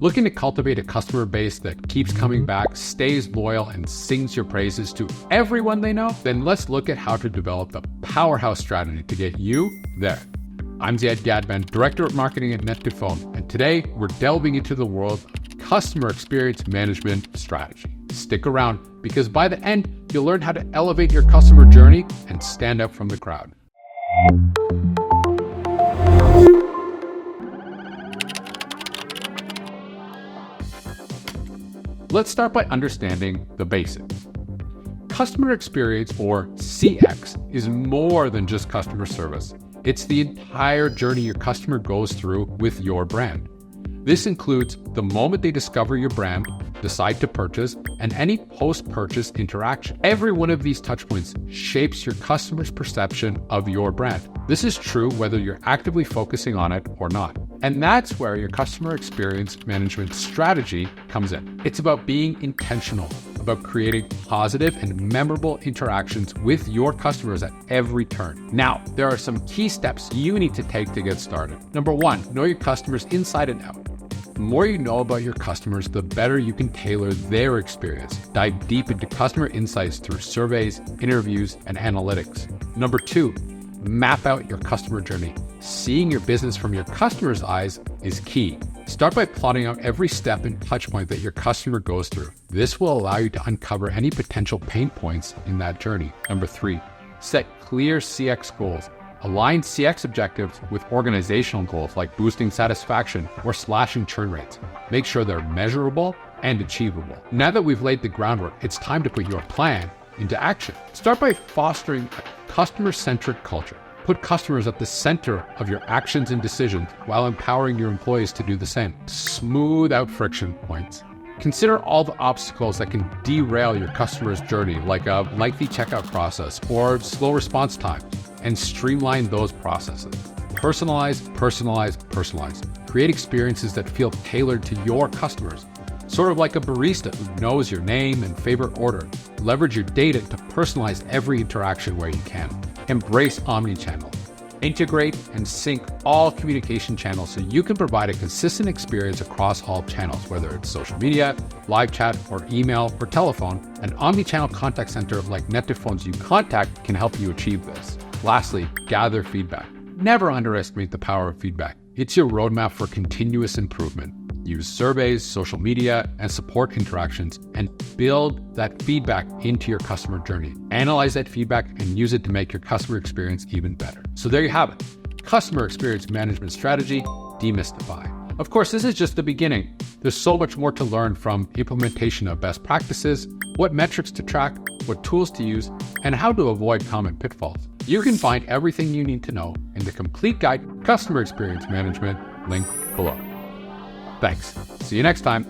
Looking to cultivate a customer base that keeps coming back, stays loyal, and sings your praises to everyone they know? Then let's look at how to develop the powerhouse strategy to get you there. I'm Ziad Gadman, Director of Marketing at net2phone, and today we're delving into the world of customer experience management strategy. Stick around, because by the end, you'll learn how to elevate your customer journey and stand out from the crowd. Let's start by understanding the basics. Customer experience, or CX, is more than just customer service. It's the entire journey your customer goes through with your brand. This includes the moment they discover your brand, decide to purchase, and any post-purchase interaction. Every one of these touchpoints shapes your customer's perception of your brand. This is true whether you're actively focusing on it or not. And that's where your customer experience management strategy comes in. It's about being intentional, about creating positive and memorable interactions with your customers at every turn. Now, there are some key steps you need to take to get started. Number one, know your customers inside and out. The more you know about your customers, the better you can tailor their experience. Dive deep into customer insights through surveys, interviews, and analytics. Number two, map out your customer journey. Seeing your business from your customer's eyes is key. Start by plotting out every step and touchpoint that your customer goes through. This will allow you to uncover any potential pain points in that journey. Number three, set clear CX goals. Align CX objectives with organizational goals like boosting satisfaction or slashing churn rates. Make sure they're measurable and achievable. Now that we've laid the groundwork, it's time to put your plan into action. Start by fostering a customer-centric culture. Put customers at the center of your actions and decisions while empowering your employees to do the same. Smooth out friction points. Consider all the obstacles that can derail your customer's journey, like a lengthy checkout process or slow response times, and streamline those processes. Personalize, personalize, personalize. Create experiences that feel tailored to your customers. Sort of like a barista who knows your name and favorite order. Leverage your data to personalize every interaction where you can. Embrace omnichannel. Integrate and sync all communication channels so you can provide a consistent experience across all channels, whether it's social media, live chat, or email, or telephone. An omnichannel contact center like net2phone's uContact can help you achieve this. Lastly, gather feedback. Never underestimate the power of feedback. It's your roadmap for continuous improvement. Use surveys, social media, and support interactions, and build that feedback into your customer journey. Analyze that feedback and use it to make your customer experience even better. So there you have it. Customer experience management strategy, demystify. Of course, this is just the beginning. There's so much more to learn, from implementation of best practices, what metrics to track, what tools to use, and how to avoid common pitfalls. You can find everything you need to know in the complete guide, Customer Experience Management, link below. Thanks. See you next time.